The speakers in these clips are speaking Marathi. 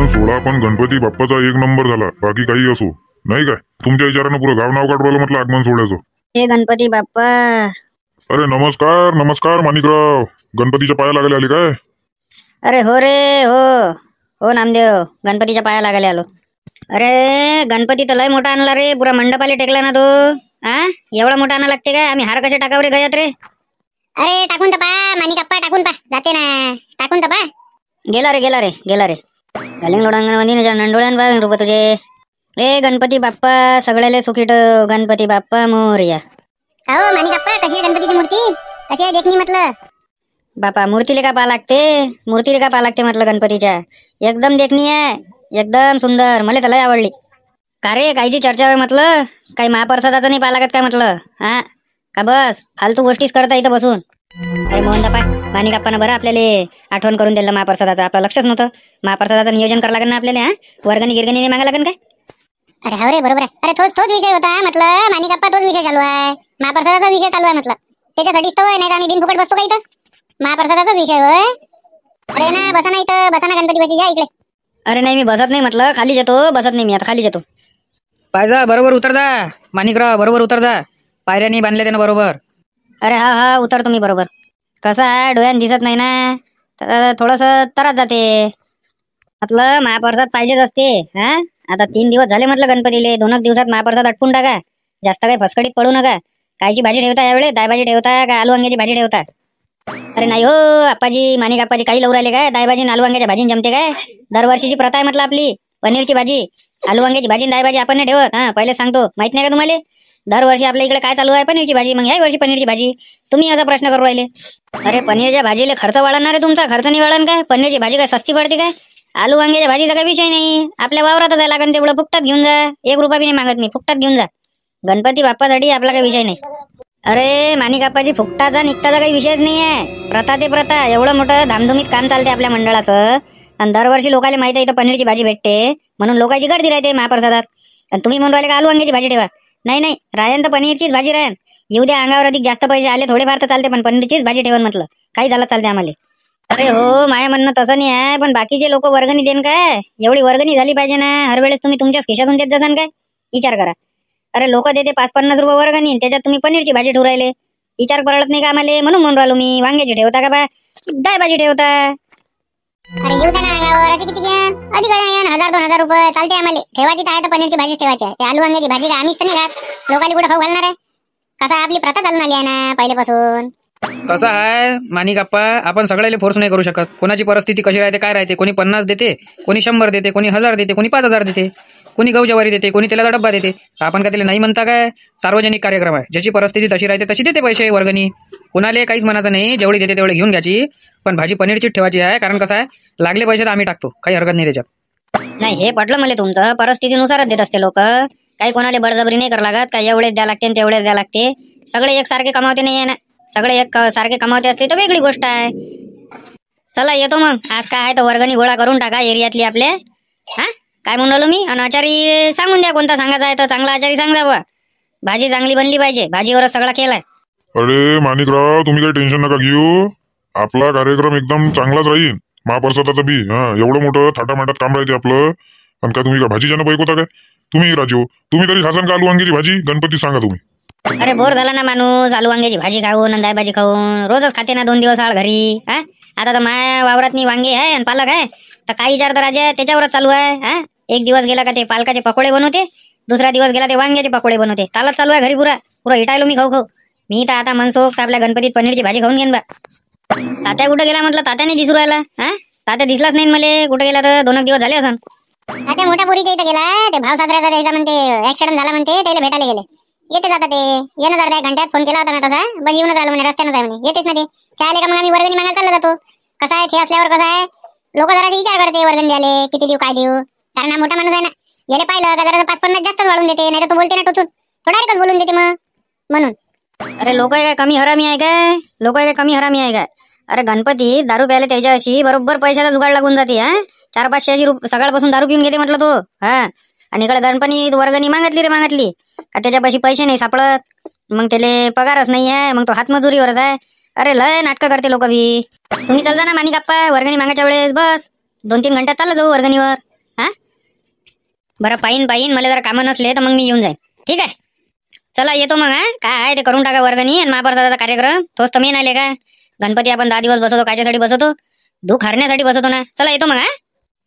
आगमन सोहळा पण गणपती बाप्पाचा एक नंबर झाला. बाकी काही असो नाही काय, तुमच्या विचारानं पुरं गाव नाव काढवलं म्हटलं आगमन सोहळ्याचं. हे गणपती बाप्पा. अरे नमस्कार नमस्कार माणिकराव, गणपतीच्या पाया लागायला आले काय? अरे हो रे हो. हो नामदेव, गणपतीच्या पाया लागायला आलो. अरे गणपती तर लय मोठा आणला रे, पुरा मंडपाले टेकला ना तो. हा एवढा मोठा आणा लागते काय? आम्ही हार कसे टाकाव रे गयात रे? अरे टाकून तर पा माणिकप्पा, टाकून पा, जाते ना, टाकून तर पा. गेला रे गेला रे गेला रे. गलिंग लोडांगण नंडोळ्यान बावीन रुपये तुझे. रे गणपती बाप्पा सगळ्याले सुखी ठेव, गणपती बाप्पा मोरया. हो माणिकप्पा, कशी आहे गणपतीची मूर्ती? कशी आहे देखणी म्हटलं? बापा मूर्तीले का पा लागते? मूर्तीले का पा लागते म्हटलं गणपतीच्या? एकदम देखणी आहे, एकदम सुंदर, मला तर लय आवडली. का रे कायची चर्चा आहे म्हटलं? काही महाप्रसादाचं नाही पा लागत काय म्हटलं? हा का बस फालतू गोष्टीच करता इथं बसून? अरे मोहन दापा, माणिकप्पानं बरं आपल्याला आठवण करून दिलं महाप्रसादाचं. आपलं लक्षच नव्हतं. महाप्रसादाचं नियोजन करावं लागेल ना आपल्याला. हा वर्गणी गिरगणी मागा लागेल काय? अरे हो रे, बरोबर आहे. अरे तोच विषय होता म्हटलं माणिकप्पा, तोच विषय चालू आहे. महाप्रसादाचा विषय चालू आहे म्हटलं. त्याच्यासाठीच तर नाही तर आम्ही बिनफुकट बसतो का इथं? महाप्रसादाचा विषय होय. अरे ना बसा, नाही तर बसा ना, गणपती बशी या इकडे. अरे नाही मी बसत नाही म्हटलं, खाली येतो. बसत नाही मी आता, खाली येतो. पायजा बरोबर उतर जा माणिकराव, बरोबर उतर जा. पायऱ्यानी बांधले त्यानं बरोबर. अरे हा हा उतरतो मी बरोबर. कसं आहे डोळ्यानं दिसत नाही ना, तर थोडस त्रास जाते म्हटलं. महाप्रसाद पाहिजेच असते. हा आता 3 दिवस झाले म्हटलं गणपतीले. 2 दिवसात महाप्रसाद अटकून टाका. जास्त काही फसकडीत पडू नका. कायची भाजी ठेवता यावेळेस? दाय भाजी ठेवता का आलू वांग्याची भाजी ठेवता? अरे नाही हो आप्पाजी, माणिक आप्पाजी, काही लवू राहिले काय? दाय भाजी आलू वांग्याच्या भाजी जमते काय? दरवर्षीची प्रथा आहे म्हटलं आपली. पनीरची भाजी, आलू वांग्याची भाजी, दाय भाजी आपण नाही ठेवत. हा पहिले सांगतो, माहित नाही का तुम्हाला? दरवर्षी आपल्या इकडे काय चालू आहे? पनीरची भाजी. मग ह्या वर्षी पनीरची भाजी. तुम्ही असा प्रश्न करू राहिले. अरे पनीरच्या भाजीला खर्च वाढणार आहे तुमचा? खर्च नाही वाढणार काय? पनीरची भाजी काय सस्ती पडते काय? आलू वांग्याच्या भाजीचा काही विषय नाही. आपल्या वावरातच आहे, लागन तेवढं फुकटात घेऊन जा. 1 रुपया बी नाही मागत मी, फुकटात घेऊन जा. गणपती बाप्पासाठी आपला काही विषय नाही. अरे माणिक आप्पाजी, फुकटाचा निघताचा काही विषयच नाही आहे. प्रथा ते प्रथा. एवढं मोठं धामधुमीत काम चालते आपल्या मंडळाचं. आणि दरवर्षी लोकांना माहिती आहे इथं पनीरची भाजी भेटते, म्हणून लोकांची गर्दी राहते महाप्रसादात. आणि तुम्ही म्हणून राहिले का आलू वांग्याची भाजी ठेवा? नाही नाही, रायन तर पनीरचीच भाजी राहन. येऊ द्या, अंगावर अधिक जास्त पैसे आले थोडेफार तर चालते, पण पनीरचीच भाजी ठेवून म्हटलं. काही झालं चालते आम्हाला. अरे हो माझ्या म्हणणं तसं नाही आहे, पण बाकीचे लोक वर्गणी देन काय? एवढी वर्गणी झाली पाहिजे ना. हर वेळेस तुम्ही तुमच्याच खिशातून देत जासान काय? विचार करा. अरे लोक देते 5-50 रुपये वर्गणी, त्याच्यात तुम्ही पनीरची भाजी ठेवू राहिले. विचार परवडत नाही का आम्हाला? म्हणून राहिलो मी. वांग्याची ठेवता का बा? दाय भाजी ठेवता. अरे येऊ द्या ना अंगावर, असे किती घ्या? अधिक 1000-2000 रुपये चालते आम्हाला. ठेवायची तर आहे तर पनीरची भाजी ठेवायची आहे. ते आलू वांग्याची भाजी का आम्हीच तर नाही खात. लोकांना कुठे खाऊ घालणार आहे? कसा आपली प्रथा चालून आली आहे ना पहिल्यापासून. कसं आहे माणिकप्पा, आपण सगळ्याला फोर्स नाही करू शकत. कोणाची परिस्थिती कशी राहते, काय राहते. कोणी 50 देते, कोणी 100 देते, कोणी 1000 देते, कोणी 5000 देते, कोणी गहू ज्वारी देते, कोणी तेलाचा डब्बा देते. आपण का त्याला नाही म्हणता काय? सार्वजनिक कार्यक्रम आहे. ज्याची परिस्थिती तशी राहते तशी देते पैसे वर्गणी. कोणाला काहीच म्हणायचं नाही. जेवढी देते तेवढे घेऊन घ्यायची, पण भाजी पनीरचीच ठेवायची आहे. कारण कसं आहे, लागले पैसे तर आम्ही टाकतो, काही हरकत नाही त्याच्यात. नाही हे पटलं मला तुमचं. परिस्थितीनुसारच देत असते लोक. काही कोणाला बळजबरी नाही करावं लागत. काय एवढेच द्या लागते तेवढेच द्या लागते. सगळे एकसारखे कमावते नाही आहे ना. सगळे एक सारखे कमावते असते तर वेगळी गोष्ट आहे. चला येतो मग. आज काय आहे तर वर्गणी गोळा करून टाका एरियातली आपल्या. हा काय म्हणून राहिलो मी? आणि आचारी सांगून द्या कोणता सांगायचा आहे तर. चांगला आचारी सांगा बा. भाजी चांगली बनली पाहिजे. भाजीवरच सगळा केलाय. अरे माणिकराव, तुम्ही काही टेन्शन नका घेऊ. आपला कार्यक्रम एकदम चांगलाच राहील. महाप्रसादाचा बी एवढं मोठं थाटामाटात काम राहते आपलं. आणि काय तुम्ही का भाजीच्यानं पैक होता काय? तुम्ही राजू, तुम्ही तरी खासान का आलू वांग्याची भाजी? गणपती सांगा तुम्ही. अरे बोर झाला ना माणूस आलू वांग्याची भाजी खाऊन आणि दाय भाजी खाऊन. रोजच खाते ना 2 दिवस आळ घरी. हा आता तर माया वावरात वांगे आहे आणि पालक आहे, तर काही विचार तर राजा त्याच्यावरच चालू आहे. हा एक दिवस गेला का ते पालकाचे पकोडे बनवते, दुसरा दिवस गेला ते वांग्याचे पकोडे बनवते. तालच चालू आहे घरी. पुरा हिटायलो मी खाऊ. मी तर आता मनसोक्त आपल्या गणपतीत पनीरची भाजी खाऊन घेईन बा. तात्या कुठे गेला म्हटलं? तात्याने दिसू राहिला. हा तात्या दिसलाच नाही मला. कुठे गेला तर 2 दिवस झाले असं. आता मोठ्या पोरीच्या इथं गेला. ते भाव सासऱ्याचा द्यायचा म्हणते, ऍक्सिडेंट झाला म्हणते, त्याला भेटायला गेले. येते जाता ते. येणं जर 1 घंट्यात फोन केला होता ना तसा. बस येऊन झालं म्हणे, रस्त्यानं जाय म्हणे. येतेच ना ते. आले का मग आम्ही वर्गणी मागायला चालला जातो. कसं आहे ते असल्यावर कसं आहे, लोक जरा विचार करते वर्गणी द्याले किती देऊ काय देऊ. कारण हा मोठा माणूस आहे ना. याला पाहिलं का जरा 5-50 जास्तच वाढून देते. नाही तर तो बोलते ना टोचून, थोडा एकच बोलून देते मग म्हणून. अरे लोक काय कमी हरामी आहे काय? लोक काय कमी हरामी आहे काय? अरे गणपती दारू प्यायला त्याच्या अशी बरोबर पैशाचा जुगाड लागून जाते. हा 400-500 सकाळपासून दारू पिऊन घेते म्हटलं तो. हा आणि इकडे गणपती वर्गणी मागितली का त्याच्यापाशी पैसे नाही सापडत. मग त्याले पगारच नाही आहे, मग तो हातमजुरीवरच आहे. अरे लय नाटकं करते लोक बी. तुम्ही चल जा ना माणिक आप्पा वर्गणी मागायच्या वेळेस. बस 2-3 घंट्यात चालला जाऊ वर्गणीवर. बरं पाहीन पाहीन, मला जर कामं नसले तर मग मी येऊन जाईन. ठीक आहे, चला येतो मग. हा काय आहे ते करून टाका वर्गणी आणि महाप्रसादाचा कार्यक्रम. तोच तर मेन आले का. गणपती आपण 10 दिवस बसवतो, कायच्यासाठी बसवतो? दुःख हरण्यासाठी बसवतो ना. चला येतो मग.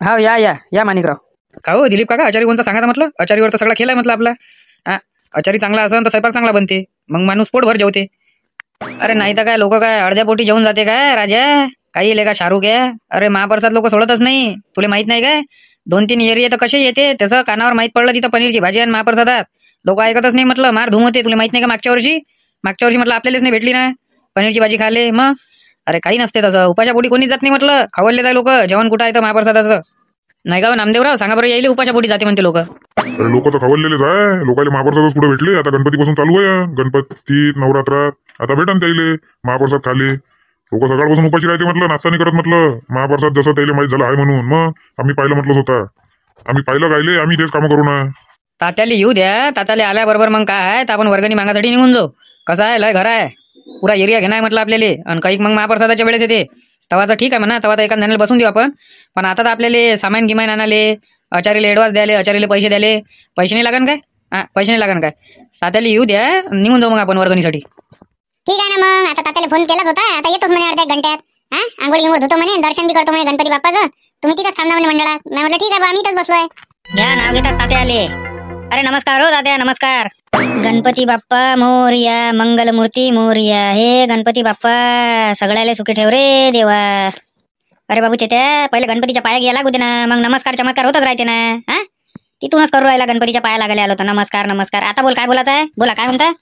हा हा या या या माणिकराव. का हो दिलीप काका, आचारी कोणता सांगा म्हटलं. आचारीवर तर सगळा खेळ म्हटलं आपला. हा आचारी चांगला असेल तर स्वयंपाक चांगला बनते, मग माणूस पोटभर जेवते. अरे नाही तर काय, लोक काय अर्ध्या पोटी जेवून जाते काय राजा? काही येले का शाहरुख आहे? अरे महाप्रसाद लोक सोडतच नाही, तुला माहित नाही काय? 2-3 एरिया तर कसे येते त्याचं कानावर माहित पडलं तिथं पनीरची भाजी आणि महाप्रसादात लोक ऐकतच नाही म्हटलं. मार धूम होते. तुला माहित नाही का मागच्या वर्षी म्हटलं आपल्यालाच नाही भेटली ना पनीरची भाजी खाले. मग अरे काही नसते तसं, उपाच्या पोटी कोणीच जात नाही म्हटलं. खावडले जाय लोक. जेवण कुठं आहे तर महाप्रसादाचं नाही का नामदेवराव? सांगा बरं, यायले उपाच्या पोटी जाते म्हणते लोक. लोक तर खवललेलेच आहे. लोकांना महाप्रसादच कुठे भेटले. आता गणपतीपासून चालू आहे. गणपती नवरात्रात आता भेटन त्याले महाप्रसाद खाले. लोक सकाळपासून उपाशी राहते म्हटलं, नाश्ता नाही करत म्हटलं. महाप्रसाद जसं त्याला माहित झालं आहे म्हणून मग आम्ही पाहिलं म्हटलं स्वतः. आम्ही पाहिलं गायले, आम्ही तेच कामं करू ना. तात्याला येऊ द्या. तात्याला आल्याबरोबर मग काय आहे तर आपण वर्गणी मागासाठी निघून जाऊ. कसं आहे, लय घर आहे, पुरा एरिया घेणार म्हटलं आपल्याला. आणि काही मग महाप्रसादाच्या वेळेस येते तवाचं ठीक आहे म्हणा, तवा तर एका जणाला बसून देऊ आपण. पण आता तर आपल्याला सामान गिमान आणाले, आचारीला ऍडव्हान्स द्याले, आचारीला पैसे द्याले. पैसे नाही लागन काय? हा पैसे नाही लागन काय? तात्याला येऊ द्या, निघून जाऊ मग आपण वर्गणीसाठी. ठीक आहे ना मग. आता तात्याला फोन केलाच होता, आता येतोच म्हणे अर्ध्या घंट्यात. हा आंघोळ गिंघोळ धुतो म्हणे, दर्शन बी करतो म्हणे गणपती बाप्पाचं. तुम्ही तिथंच थांबा म्हणे मंडळात. मी म्हटलं ठीक आहे बा, आम्ही इथंच बसलोय. घ्या नाव घेताच तात्या आले. अरे नमस्कार हो दाद्या, नमस्कार. गणपती बाप्पा मोरया, मंगलमूर्ती मोरया. हे गणपती बाप्पा सगळ्याला सुखी ठेव रे देवा. अरे बाबू चेत्या, पहिले गणपतीच्या पाया घ्या लागू दे ना, मग नमस्कार चमत्कार होतच राहते ना. हा तिथूनच करू राहिला, गणपतीच्या पाया लागायला आलो तर नमस्कार नमस्कार. आता बोल, काय बोलायचं आहे? बोला, काय म्हणता?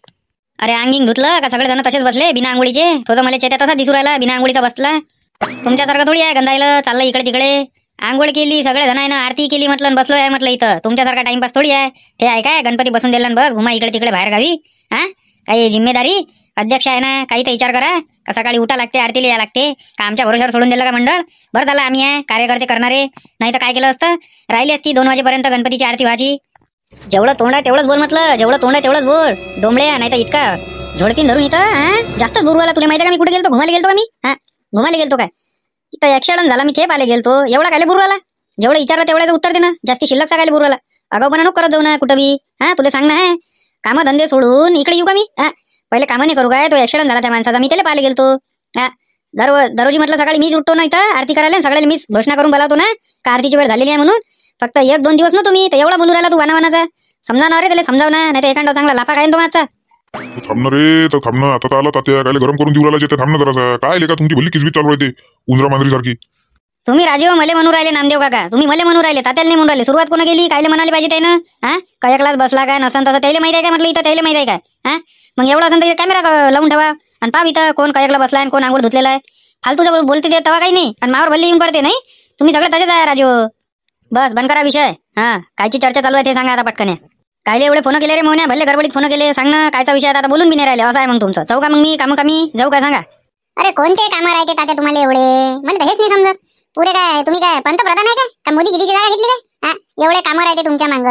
अरे अंगिंग धुतलं का? सगळे जण तसेच बसले बिना आंघोळीचे. तो तर मला चेत्या तसा दिसू राहिला बिना आंघोळीचा बसला. तुमच्यासारखं थोडी आहे गंधायला चाललं इकडे तिकडे. आंघोळ केली, सगळे जणांना आरती केली म्हटलं, बसलो आहे म्हटलं इथं. तुमच्यासारखा टाइमपास थोडी आहे. ते आहे काय, गणपती बसून दिला बस घुमा इकडे तिकडे बाहेर गावी. हा काही जिम्मेदारी अध्यक्ष आहे ना, काही तर विचार करा. का सकाळी उठा लागते, आरतीला या लागते का? आमच्या भरोशावर सोडून दिलं का मंडळ? बरं झालं आम्ही आहे कार्यकर्ते करणारे, नाही तर काय केलं असतं? राहिली असती 2 वाजेपर्यंत गणपतीची आरती व्हायची. जेवढं तोंड आहे तेवढंच बोल म्हटलं, जेवढं तोंड आहे तेवढंच बोल डोंबळ्या. नाही तर इतका झोडपीन धरून इथं हा जास्तच बुरवाला. तुला माहिती आहे का मी कुठे गेलतो? घुमायला गेलतो का मी? हा घुमायला गेलतो काय? इथं ऍक्सिडेंट झाला, मी ते पाहिले गेलतो. एवढा काय बुरवाला? जेवढं विचारलं तेवढ्याचं उत्तर दे ना, जास्ती शिल्लक सांगायला बुरवाला. आगाऊपणा नको करत जाऊ ना कुठं बी. हा तुला सांग ना, कामं धंदे सोडून इकडे येऊ का मी? हा पहिले कामं नाही करू काय? तो ऍक्सिडेंट झाला त्या माणसाचा, मी त्याला पाहायला गेलतो. हा दररोजी म्हटलं सकाळी मीच उठतो ना इथं आरती करायला, सगळ्याला मीच घोषणा करून बोलावतो ना का आरतीची वेळ झालेली आहे म्हणून. फक्त 1-2 दिवस नव्हतो मी तर एवढा बोलू राहिला तू वानावानाचा. समजावणार रे त्याला, समजाव ना, नाही तर एखादा चांगला लाफा खाईन तो माझा. थांबणार रे तर थांबणं. आता तर आला तात्या, काय गरम करून देऊ राहिला. ते थांबणं जरा. काय लेका तुमची भली किसबीत चालू राहते उंदरा मांजरी सारखी. तुम्ही राजीव मले म्हणून राहिले नामदेव काका, तुम्ही मले म्हणून राहिले, तात्याला नाही म्हणून राहिले. सुरुवात कोण केली? कायले म्हणाले पाहिजे त्यानं? हा काय क्लास बसला काय नसन तसं त्याला माहिती आहे काय म्हटलं इथं? त्याला माहिती आहे काय? हा मग एवढं असं तर कॅमेरा लावून ठेवा आणि पाहा इथं कोण कयकला बसला आणि कोण आंघोळ धुतलेला आहे. फालतूचा बोलते ते तवा काही नाही आणि मावर भल्ली येऊन पडते. नाही तुम्ही सगळे तसेच आहे राजीव. बस बंद करा विषय. हा कायची चर्चा चालू आहे ते सांगा आता पटकन. कायले एवढे फोन केले रे मोन्या? भले गडबडीत फोन केले, सांग ना कायचा विषय आता बोलून बी नाही राहिले. असं आहे मग तुमचं. जाऊ का मग मी कामं कमी जाऊ का सांगा? अरे कोणते कामं राहते तात्या तुम्हाला एवढे? मला तर हेच नाही समजत. पुरे काय तुम्ही काय पंतप्रधान आहे का मोदी गिरीची जागा घेतली काय? हा एवढे कामं राहते तुमच्या मांग.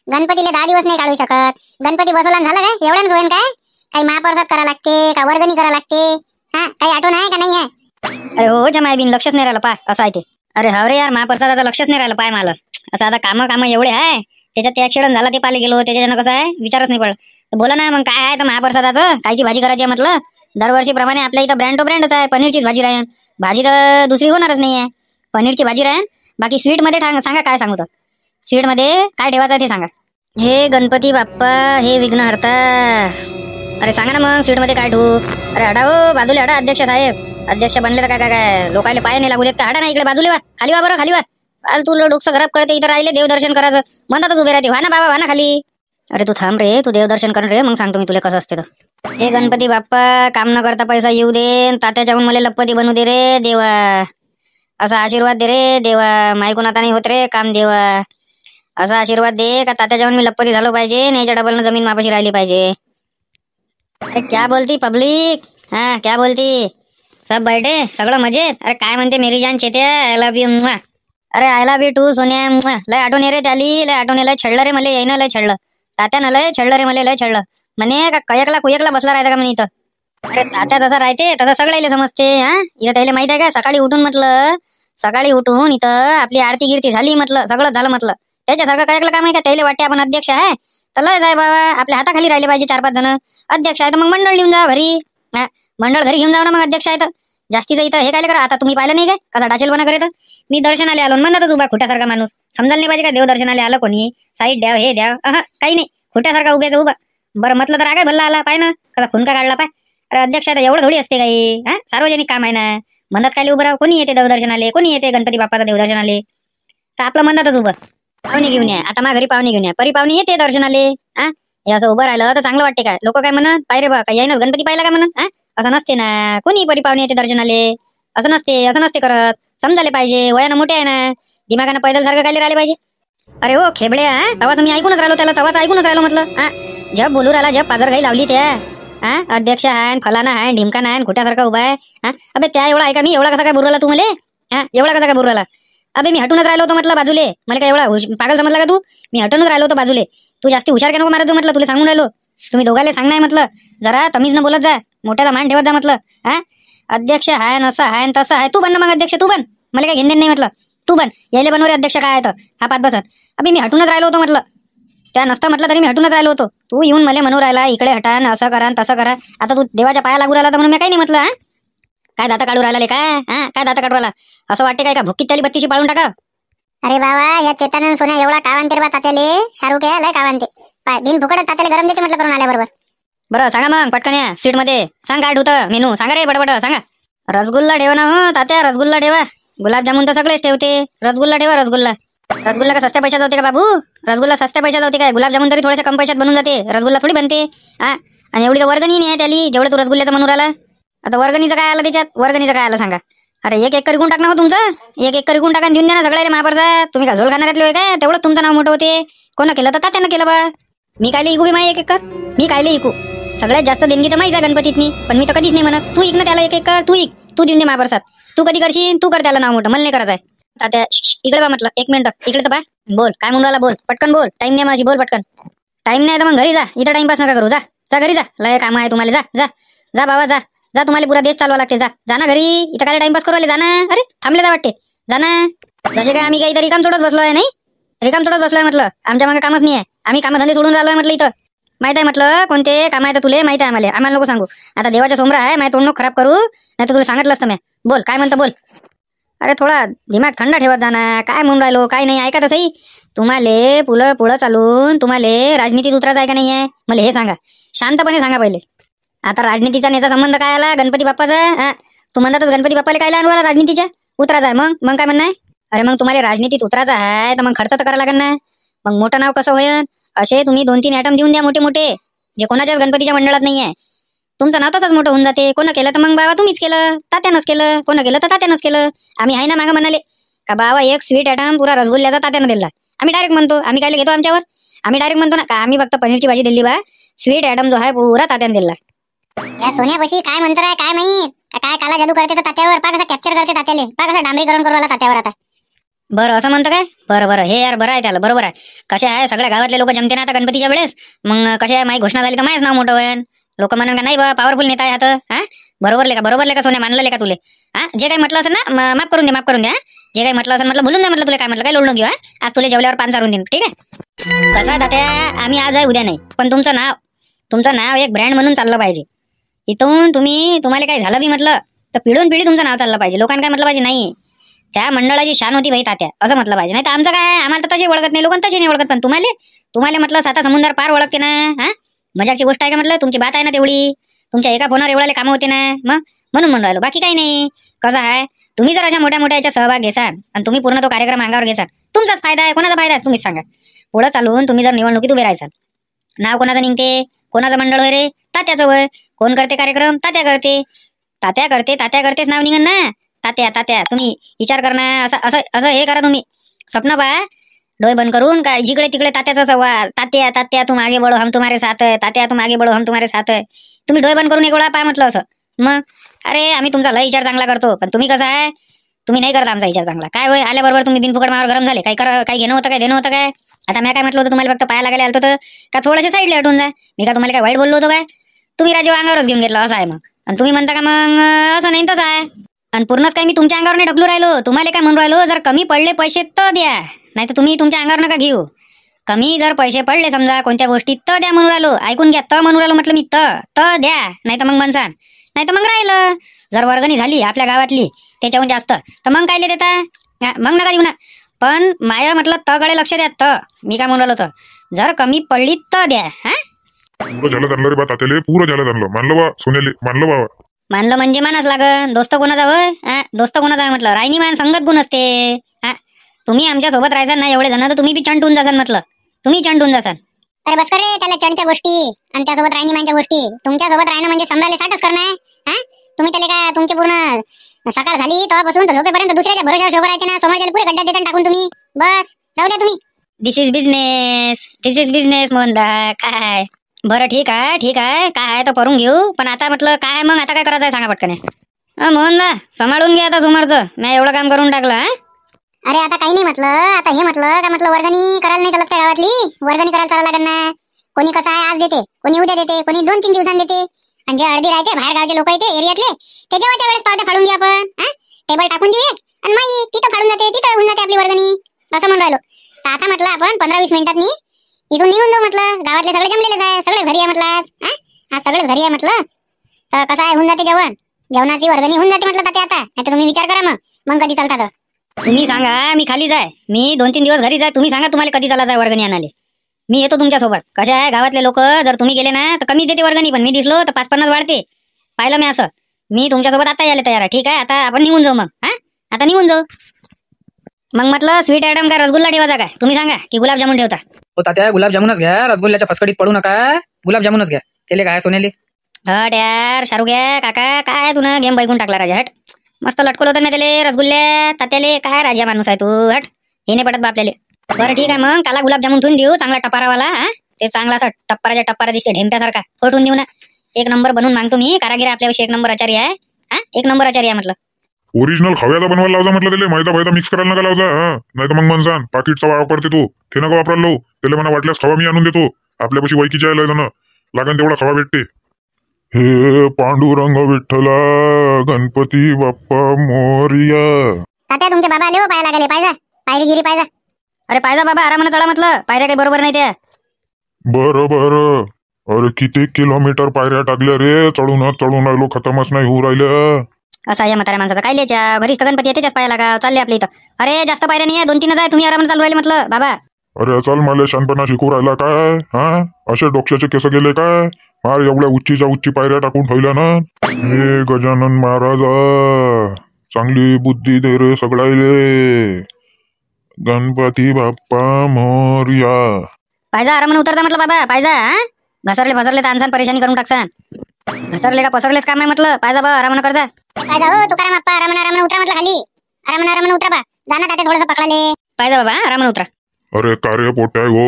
गणपतीला 10 दिवस नाही काढू शकत. गणपती बसवला झाला काय? एवढ्याच होईन काय? काही महाप्रसाद करा लागते का वर्गणी करा लागते? हा काही आठवण आहे का? नाही आहे. अरे हो जमाय बिन लक्षच नाही राहिलं पाय, असं आहे ते. अरे हा रे यार, महाप्रसादाचं लक्षच नाही राहिलं पाय मला. असं आता कामं एवढे आहे, त्याच्यात ते ऍक्सिडेंट झाला ते पाले गेलो, त्याच्यानं कसं आहे विचारच नाही पडलं. बोला ना मग काय आहे तर महाप्रसादाचं कायची भाजी करायची आहे म्हटलं. दरवर्षीप्रमाणे आपल्या इथं ब्रँड टू ब्रँडच आहे. पनीरचीच भाजी राहीन. भाजी तर दुसरी होणारच नाही आहे. पनीरची भाजी राहीन. बाकी स्वीट मध्ये सांगा काय सांगू तर? स्वीट मध्ये काय ठेवायचं ते सांगा. हे गणपती बाप्पा हे विघ्नहर्ता. अरे सांगा ना मग स्वीट मध्ये काय ठेवू? अरे हडा हो बाजूला हडा अध्यक्ष साहेब. अध्यक्ष बनले तर काय लोकायला पाय नाही लागू देत का? हडा ना इकडे बाजूला वा, खाली वा बरं खाली वा. तू डोकं खराब करते. इथं राहिले देवदर्शन करायचं म्हणतातच उभे राहते. व्हा ना बाबा व्हा ना खाली. अरे तू थांब रे, तू देवदर्शन कर रे, मग सांगतो मी तुला कसं असते तर. हे गणपती बाप्पा काम न करता पैसा येऊ दे, तात्या जाऊन मला लपती बनवू दे रे देवा. असा आशीर्वाद दे रे देवा. मायकून आता नाही होत रे काम देवा. असा आशीर्वाद दे का तात्या जाऊन मी लपती झालो पाहिजे, याच्या डबल जमीन मापाशी राहिली पाहिजे. अरे क्या बोलती पब्लिक? हा क्या बोलती? सब बैठे सगळं मजेत? अरे काय म्हणते मेरी जान चेत्या? I love you. अरे आय लव्ह यू टू सोन्या. लय आठवण रे त्याली, लय आठवण लय छेडलं रे मला. येईन लय छेडलं तात्यानं, लय छेडलं रे मला, लय छेडलं म्हणे का कयकला कुयकला बसला राहता का म्हणे इथं. अरे तात्या तसं राहते तसं सगळ्याला समजते. हा इथं त्याला माहित आहे का? सकाळी उठून म्हटलं, सकाळी उठून इथं आपली आरती गिरती झाली म्हटलं, सगळं झालं म्हटलं त्याच्यासारखं काय काम आहे का? त्याला वाटते आपण अध्यक्ष आहे तर लय जाय बाबा, आपल्या हाताखाली राहिले पाहिजे 4-5 जण. अध्यक्ष आहे तर मग मंडळ घेऊन जा घरी. मंडळ घरी घेऊन जाऊ ना मग, अध्यक्ष आहे तर. जास्तीचं इथं हे काय करा. आता तुम्ही पाहिलं नाही काय कसा डाचेलपणा करे? तर मी दर्शनाला आलो म्हणतच उभा खोट्यासारखा माणूस. समजायला नाही पाहिजे का देवदर्शनाला आलं कोणी? साईड द्या, हे द्या, काही नाही. खोट्यासारखा उभ्याचा उभा. बरं म्हटलं तर काय भल्ला आला पाय ना, कसा खुनका काढला पाय. अरे अध्यक्ष आहे एवढं थोडी असते काही. सार्वजनिक काम आहे ना. म्हणत काय उभं राहा. कोणी येते देवदर्शनाले, कोणी येते गणपती बाप्पाचा देवदर्शनाले, तर आपलं म्हणतच उभं. पाहुणे घेऊन या. आता माझ्या घरी पाहुणे घेऊन या. परी पाहुणे येते दर्शनाले. हे असं उभं राहिलं तर चांगलं वाटते काय? लोक काय म्हणत पाय रे बा काय येईनच गणपती पाहिला का म्हणत. असं नसते ना. कोणी परी पाहुणे येते दर्शनाले. असं नसते करत. समजायला पाहिजे. वयानं मोठे आहे ना. दिमागानं पैदल सारखं काय राहिले पाहिजे. अरे हो खेबड्या, तेव्हाच मी ऐकूनच राहिलो त्याला. तेव्हाच ऐकूनच राहिलो म्हटलं. जब बोलू राहिला, जब पाजर घाई लावली त्या. अध्यक्ष आहे, फलाना आहे, ढिमकाना आहे, खोट्यासारखा उभा आहे. अबे त्या एवढा ऐका मी एवढा कसा काय बुरवला तू मले? एवढा कसा काय बुरवला? अबे मी हटूनच राहिलो होतो म्हटलं बाजूले. मला काय एवढा पागल समजला का तू? मी हटूनच राहिलो होतो बाजूले. तू जास्ती हुशार का नको मारत म्हटलं. तुला सांगून राहिलो. तुम्ही दोघाले सांगणार म्हटलं. जरा तमीज न बोलत जा. मोठ्याचा मान ठेवत जा म्हटलं. अध्यक्ष आहे असं आहे तसं आहे. तू बन ना मग अध्यक्ष, तू बन. मला काय घेणं नाही म्हटलं. तू बन. यायले बनवरे अध्यक्ष काय आहे तर हा पाच बसत. अबे मी हटूनच राहिलो होतो म्हटलं. त्या नसतं म्हटलं तरी मी हटूनच राहिलो होतो. तू येऊन मला म्हणू राहिला इकडे हटा असं करा तसं करा. आता तू देवाच्या पाया लागू राहिला तर म्हणून मी काही नाही म्हटलं. काय दाता काढू राहिला काय? काय दाता काढू राहिला? असं वाटते काय का भुक्कीत त्याली बत्तीशी पाळून टाका. अरे बाबा या चेतन सोन्या एवढा कावांते रे बा तात्याले. शाहरुख आहे लय कावांते. पाय बिन फुकट तात्याला गरम देते म्हटलं करून आल्याबरोबर. बरं सांगा मग पटकन या सीट मध्ये. सांग काय ठेवतं मेनू. सांगा रे बडबड सांगा. रसगुल्ला ठेवा ना हो तात्या. रसगुल्ला ठेवा. गुलाबजामुन तर सगळेच ठेवते. रसगुल्ला ठेवा. रसगुल्ला का सस्त्या पैशात होते का बाबू? रसगुल्ला सस्त्या पैशात होते काय? गुलाबजामुन तरी थोडेसे कम पैशात बनून जाते. रसगुल्ला थोडी बनते. आणि एवढी तर वर्गणी नाही आहे त्याली जेवढं तू रसगुल्ल्याचं म्हणून राहिला. आता वर्गणीचं काय आलं त्याच्यात? वर्गणीचं काय आलं सांगा. अरे एक एकर विकून टाकणं हो तुमचं. एक एकर विकून टाका देऊन द्या ना सगळ्याला महापरचा. तुम्ही का झोल खाणाऱ्यातले होय काय? तेवढं तुमचं नाव मोठं होते. कोण केलं तर तात्यानं केलं बा. मी कायले इकू बी माही एक एकर? मी कायले इकू? सगळ्यात जास्त देणगी तर माहीच आहे गणपतीतनी. पण मी तर कधीच नाही म्हणत तू इक ना त्याला एक एकर. तू इक. तू देऊन दे महापरसात. तू कधी करशील? तू कर त्याला नाव मोठं. मला नाही करायचं आहे. तात्या इकडे बा म्हटलं. एक मिनिट इकडे तर बा. बोल काय म्हणून राहिला? बोल पटकन बोल. टाइम नाही माझी. बोल पटकन. टाइम नाही तर मग घरी जा. इथं टाइमपास नका करू. जा घरी जा. लय काम आहे तुम्हाला. जा जा जा बाबा जा. जा तुम्हाला पुरा देश चालवा लागते. जा ना घरी. इथं काय टाइमपास करू आले? जा ना. अरे थांबले जा वाटते. जा ना. जसे काय आम्ही काही रिकाम सोडत बसलोय नाही. रिकाम सोडत बसलोय म्हटलं. आमच्या मागे कामच नाही आहे. आम्ही कामधंदे सोडून राहिलोय म्हटलं इथं. माहित आहे म्हटलं कोणते काम आहे तर तुले माहित आहे. आम्हाला नको सांगू. आता देवाच्या समोर आहे. माझ्या तोंड नको खराब करू. नाही तर तुला सांगितलं असतं मी. बोल काय म्हणतं बोल. अरे थोडा दिमाग थंड ठेवत जाणार. काय म्हणून राहिलो काय नाही ऐका तसंही. तुम्हाला पुढं चालून तुम्हाला राजनीतीत उतरायचं आहे का नाही आहे मला हे सांगा. शांतपणे सांगा पहिले. आता राजनीतीचा नेचा संबंध काय आला गणपती बाप्पाचा? तू म्हणतातच गणपती बाप्पाला काय आणू आला राजनीतीच्या उतरायचा आहे. मग काय म्हणणं आहे? अरे मग तुम्हाला राजनीतीत उतरायचा आहे तर मग खर्च तर करायला लागेल ना. मग मोठं नाव कसं होईल? असे तुम्ही 2-3 आयटम देऊन द्या मोठे मोठे जे कोणाच्याच गणपतीच्या मंडळात नाही आहे. तुमचं नाव तसंच मोठं होऊन जाते. कोण केलं तर मग बाबा तुम्हीच केलं. तात्यानंच केलं. कोण केलं तर तात्यानंच केलं. आम्ही आहे ना मागं म्हणाले का बाबा एक स्वीट आयटम पुरा रसगुल्ल्याचा तात्यानं दिला. आम्ही डायरेक्ट म्हणतो. आम्ही काय घेतो आमच्यावर? आम्ही डायरेक्ट म्हणतो ना का आम्ही फक्त पनीरची भाजी दिली बा. स्वीट आयटम जो आहे पुरा तात्यानं दिला. या सोन्यापाशी काय मंत्र आहे काय माहित? काय काला जादू करते तर तात्यावर. पा कसं कॅप्चर करते तात्याले. पा कसं डांबरीकरण करू आला तात्यावर आता. बरं असं म्हणतं काय? बरं हे यार बरं आहे त्याला. बरोबर आहे. कसे आहे सगळ्या गावातले लोक जमते ना आता गणपतीच्या वेळेस. मग कसे आहे माही घोषणा झाली तर माझंच नाव मोठं होईल. लोक म्हणून का नाही बा पॉवरफुल नेता आहे आता. बरोबर का सोन्या मानलं का तुले? जे काही म्हटलं असेल ना माफ करून दे. जे काही म्हटलं असेल म्हटलं बोलून द्या म्हटलं. तुला काय म्हटलं काय लोड न घेऊ. आज तुला जेवल्यावर 5 सारून देईन ठीक आहे. कसं आहे तात्या आम्ही आज आहे उद्या नाही. पण तुमचं नाव एक ब्रँड म्हणून चाललं पाहिजे. इथून तुम्हाला काय झालं बी म्हटलं तर पिढून पिढी तुमचं नाव चाललं पाहिजे. लोकांना काय म्हटलं पाहिजे नाही त्या मंडळाची शान होती भाई तात्या असं म्हटलं पाहिजे. नाही तर आमचं काय आम्हाला तर तशी ओळखत नाही. लोकांना तशी नाही ओळखत. पण तुम्हाला म्हटलं 7 समुद्र पार ओळखते ना. मजाची गोष्ट आहे का म्हटलं. तुमची बात आहे ना तेवढी. तुमच्या एका फोनवर एवढ्याला कामं होते ना. मग म्हणून म्हणून राहिलो बाकी काही नाही. कसं आहे तुम्ही जर अशा मोठ्या याच्या सहभाग घेसाल आणि तुम्ही पूर्ण तो कार्यक्रम अंगावर घेसाल तुमचाच फायदा आहे. कोणाचा फायदा आहे तुम्हीच सांगा. पुढे चालून तुम्ही जर निवडणुकीत उभे राहायचाल नाव कोणाचं निघते? कोणाचं मंडळ होय रे? तात्याचं होय. कोण करते कार्यक्रम? तात्या करतेच नाव निघन ना. तात्या तुम्ही विचार करणं असं हे करा तुम्ही. स्वप्न पहा डोळे बंद करून काय जिकडे तिकडे तात्याचा संवाद. तात्या तुम आगे बढो हम तुम्हारे साथ है. तात्या तुम आगे बढो हम तुम्हारे साथ है. तुम्ही डोळे बंद करून एक वेळा पाय म्हटलं असं. मग अरे आम्ही तुमचा लय विचार चांगला करतो. पण तुम्ही कसं आहे तुम्ही नाही करत आमचा विचार चांगला. काय होय आल्याबरोबर तुम्ही बिनफुकट मावर गरम झाले. काही घेणं होतं काय देणं होतं काय? आता मी काय म्हटलं होतं तुम्हाला फक्त पाया लागायला आलतो तर का थोडेसे साईडला हटून जा. मी का तुम्हाला काय वाईट बोललो होतो काय? तुम्ही राजीव अंगावरच घेऊन घेतला असं आहे. मग आणि तुम्ही म्हणता का मग असं नाही तसं आहे. आणि पूर्णच काय मी तुमच्या अंगावर नाही ढकलू राहिलो. तुम्हाला काय म्हणून राहिलो जर कमी पडले पैसे तर द्या नाही तर तुम्ही तुमच्या अंगावर नका घेऊ. कमी जर पैसे पडले समजा कोणत्या गोष्टीत तर द्या म्हणून राहिलो. ऐकून घ्या, तर म्हणून राहिलो म्हटलं मी, तर द्या, नाही तर मग म्हणसान. नाही तर मग राहिलं. जर वर्गणी झाली आपल्या गावातली त्याच्याहून जास्त तर मग कायले देता? मग नका देऊ ना. पण माया म्हटलं तकडे लक्ष द्या. मी काय म्हणून राहिलो, तर जर कमी पडली तर द्या. हा, पुरं झालं त्यांना रे बा तात्याले, पुरं झालं त्यांना. मानलं बा सोन्याले, मानलं बा. मानलं म्हणजे मानाच लागन. दोस्त कोणाचा होय? दोस्त कोणाचा आहे म्हटलं? रायनी मान संगत गुण असते. तुम्ही आमच्या सोबत राहायचा ना एवढे जण, तर तुम्ही बी चंटून जासान म्हटलं. तुम्ही चंटून जासान. अरे बस कर रे त्याला चणच्या गोष्टी आणि त्यासोबत राहणीमानच्या गोष्टी. तुमच्या सोबत राहणं म्हणजे समजायला साठच करणं. हा, तुम्ही त्याला का तुमची पूर्ण सकाळ झाली तेव्हापासून तर झोपेपर्यंत दुसऱ्याच्या भरोशावर शोभा राहते ना. समोरच्या पुरे गड्ड्यात देताना टाकून तुम्ही. बस राहू द्या तुम्ही. दिस इज बिझनेस मोहनदा. काय बरं, ठीक आहे काय आहे तर करून घेऊ. पण आता म्हटलं काय मग, आता काय करायचं आहे सांगा पटकन. मोहनदा सांभाळून घ्या आता समोरचं. मी एवढं काम करून टाकलं. अरे आता काही नाही म्हटलं. आता हे म्हटलं का म्हटलं वर्गणी करायला नाही चालत का गावातली? वर्गणी करायला चालायला लागेल ना. कोणी कसं आहे आज देते, कोणी उद्या देते, कोणी 2-3 दिवसांनी देते. आणि जे अर्धी राहते बाहेर गावचे लोक येते एरियातले ते जेव्हाच्या वेळेस पावत्या फाडून घेऊ आपण. टेबल टाकून देऊ एक आणि माई तिथं फाडून जाते, तिथं होऊन जाते आपली वर्गणी. असं म्हणून राहिलो. तर आता म्हटलं आपण 15-20 मिनिटात इथून निघून जाऊ म्हटलं. गावातले सगळे जमलेलेच आहे, सगळेच घरी आहे म्हटलं. आज सगळेच घरी आहे म्हटलं. तर कसं आहे होऊन जाते जेवणाची वर्गणी होऊन जाते म्हटलं. आता नाही तर तुम्ही विचार करा मग कधी चालतात. तुम्ही सांगा, मी खाली जाय, मी 2-3 दिवस घरी जाय. तुम्ही सांगा तुम्हाला कधी चालायचं आहे वर्गणी आणाले. मी येतो तुमच्या सोबत. कशा आहे गावातले लोक जर तुम्ही गेले ना तर कमी देते वर्गणी, पण मी दिसलो तर 5-50 वाढते. पाहिलं मी असं. मी तुमच्यासोबत आता यायला तयार आहे. ठीक आहे, आता आपण निघून जाऊ मग. आता निघून जाऊ. मग म्हटलं स्वीट आयटम का रसगुल्ला ठेवायचा काय? तुम्ही सांगा की गुलाबजामुन ठेवता? हो तात्या, गुलाबजामुनच घ्या. रसगुल्ल्याच्या फसकडीत पडू नका. गुलाबजामुनच घ्या. त्याले काय सोन्याले. हट यार शाहरुख घ्या काका, काय तुला गेम बैकून टाकला राजा. हट, मस्त लटकवलं होतं ना त्याले रसगुल्ल्या तात्याले. काय राजा माणूस आहे तू. हट, हे नाही पडत बा आपल्याला. बरं ठीक आहे मग, काला गुलाबजामुन ठेवून देऊ चांगला टपारावाला. ते चांगला असा टप्पारा दिसते ढेमट्यासारखा, तो ठेवून देऊ ना. 1 नंबर बनवून मागतो मी. कारागिरी आपल्याविषयी 1 नंबर आचार्य आहे. 1 नंबर आचार्य आहे म्हटलं. ओरिजिनल खव्याचा बनवायला लावजा म्हटलं त्याला. मैदा मिक्स करायला नका लावजा. नाही तर मग म्हणसान पाकिटचा वापरते तू, ते नका वापरायला लावू त्याला. म्हणा वाटल्यास खवा मी आणून देतो. आपल्यापाशी वैकीच्या आहे जण, लागन तेवढा खवा भेटते. हे पांडुरंग विठ्ठला गणपती बाप्पा मोरया. तात्या तुमचे बाबा आले हो, पाया लागले. पायरीगिरी पायजा. अरे पायजा बाबा, आरामानं चढा म्हटलं. पायऱ्या काही बरोबर नाही त्या. बरं. अरे किती किलोमीटर पायऱ्या टाकल्या रे. चढून राहिलो, खतमच नाही होऊ राहिल्या. असा या म्हाताऱ्या माणसाचा काय लिहायच्या घरीच तर गणपती येतेच पाया लागा. चालले आपल्या इथं. अरे जास्त पायऱ्या नाही आहे, 2-3 आहे. तुम्ही आरामानं चालू राहिले म्हटलं बाबा. अरे चल, मला शानपणा शिकू राहिला काय? असे डोक्याचे केस गेले काय? मार एवढ्या उच्ची पायऱ्या टाकून ठेवल्या ना. हे गजानन महाराज चांगली बुद्धी दे रे सगळ्याले. गणपती बाप्पा मोरया. पायजा आरामानं उतरता म्हटलं बाबा. पायजा घसरले तर आणसान, परेशानी करून टाकसान. घसरले का पसरलेच काम आहे म्हटलं. पायजा बा आरामानं करजा. पायजा हो तुकाराम अप्पा, आरामानं उतरा म्हटलं खाली. आरामानं उतरा बा. जाना तात्या थोडंसं पकडाले. पायजा बाबा आरामानं उतरा. अरे कार्य पोट्या हो,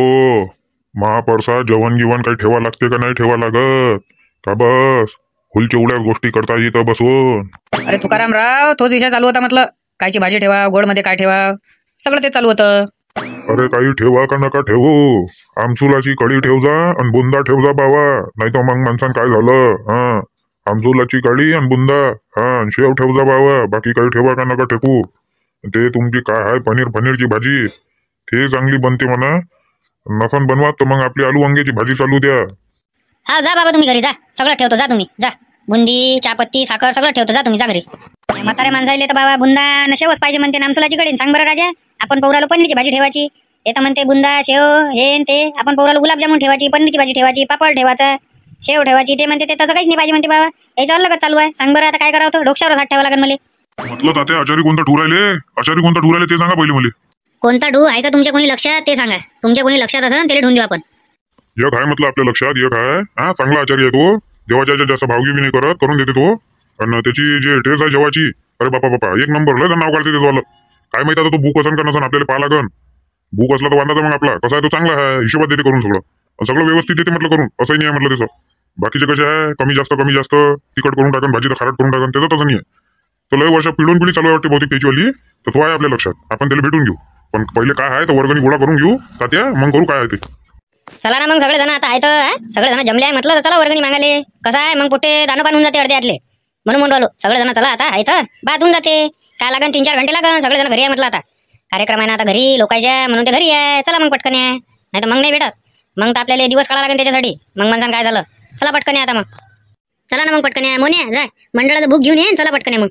महाप्रसाद जेवण गिवण काही ठेवा लागते का नाही ठेवा लागत का? बस हुलचेवड्या गोष्टी करता येतं बसून. अरे तुकारामराव, तोच विषय चालू होता म्हटलं. कायची भाजी ठेवा, गोड मध्ये काय ठेवा, सगळं ते चालू होतं. अरे काही ठेवा का नका ठेवू. आमसुलाची कढी ठेव जा आणि बुंदा ठेव जा बाबा. नाही तर मग माणसानं काय झालं. आमसुलाची कढी आणि बुंदा आणि शेव ठेव जा बाबा. बाकी काही ठेवा का नका ठेवू. ते तुमची काय आहे पनीरची भाजी ते चांगली बनते म्हणा. नसन बनवा तर मग आपली आलू वांग्याची भाजी चालू द्या. हा जा बाबा तुम्ही घरी जा. सगळं ठेवतो, जा तुम्ही जा. बुंदी चापत्ती साखर सगळं ठेवतो, जा तुम्ही जा घरी. म्हातारे माणसाले तर बाबा बुंदा न शेवच पाहिजे म्हणते. नामसुलाची कढी. सांग बरं राजा, आपण पौराला पनीरची भाजी ठेवायची. हे तर म्हणते बुंदा शेव हे ते. आपण पौराला गुलाबजामुन ठेवायची, पनीरची भाजी ठेवायची, पापड ठेवायचा, शेव ठेवायची. ते म्हणते ते तसं काहीच नाही पाहिजे म्हणते बाबा. याचं अलगच चालू आहे. सांग बरं आता काय करावं. डोक्यावर हात ठेवा लागेल मला. म्हटलं तात्या आचारी कोणता ठुरायले ते सांगा पहिले मला. कोणता ढू आहे का तुमच्या कोणी लक्षात ते सांगा. तुमच्या कोणी लक्षात असेल त्याला ढून देऊ आपण. एक आहे म्हटलं आपल्या लक्षात. एक आहे चांगला आचार्य आहे तो. देवाच्या जास्त भावगी बी नाही करत, करून देते तो. आणि त्याची जे टेस्ट आहे जेवाची, अरे बापा 1 नंबर. लय नाव काढते ते. काय माहिती आता तो बुक असन का नसन आपल्याला पाहा लागन. बुक असला तर वांधा मग आपला. कसा आहे तो चांगला आहे, हिशोबात देते करून सगळं व्यवस्थित देते म्हटलं करून. असंही नाही आहे म्हटलं त्याचं. बाकीचे कसे आहे कमी जास्त तिखट करून टाकन, भाजी तर खारट करून टाकन. त्याचं तसं नाही आहे. तर लय वर्ष पिढी चालू आहे वाटते बहुतेक त्याचीवाली. तर तो आहे आपल्या लक्षात. आपण त्याला भेटून घेऊ. पण पहिले काय आहे तर वर्गणी गोळा करून घेऊ तात्या, मग करू काय आहे ते. चला ना मग सगळे जण आता आहेत. सगळे जण जमले आहे म्हटलं तर चला वर्गणी मागाले. कसं आहे मग कुठे दाणं पाणून जाते अर्ध्यातले. म्हणून राहिलो सगळे जण चला आता आहेत. बाद होऊन जाते. काय लागन 3-4 घंटे लागन. सगळे जण घरी आहे म्हटलं आता. कार्यक्रम आहे ना आता घरी लोकांच्या, म्हणून ते घरी आहे. चला मग पटकन आहे, नाही तर मग नाही भेटत. मग तर आपल्याला दिवस काढा लागेल त्याच्यासाठी. मग म्हणसान काय झालं. चला पटकन आहे आता मग. चला ना मग पटकन आहे. मोन्या जाय मंडळाचं बुक घेऊन ये. चला पटकन आहे मग.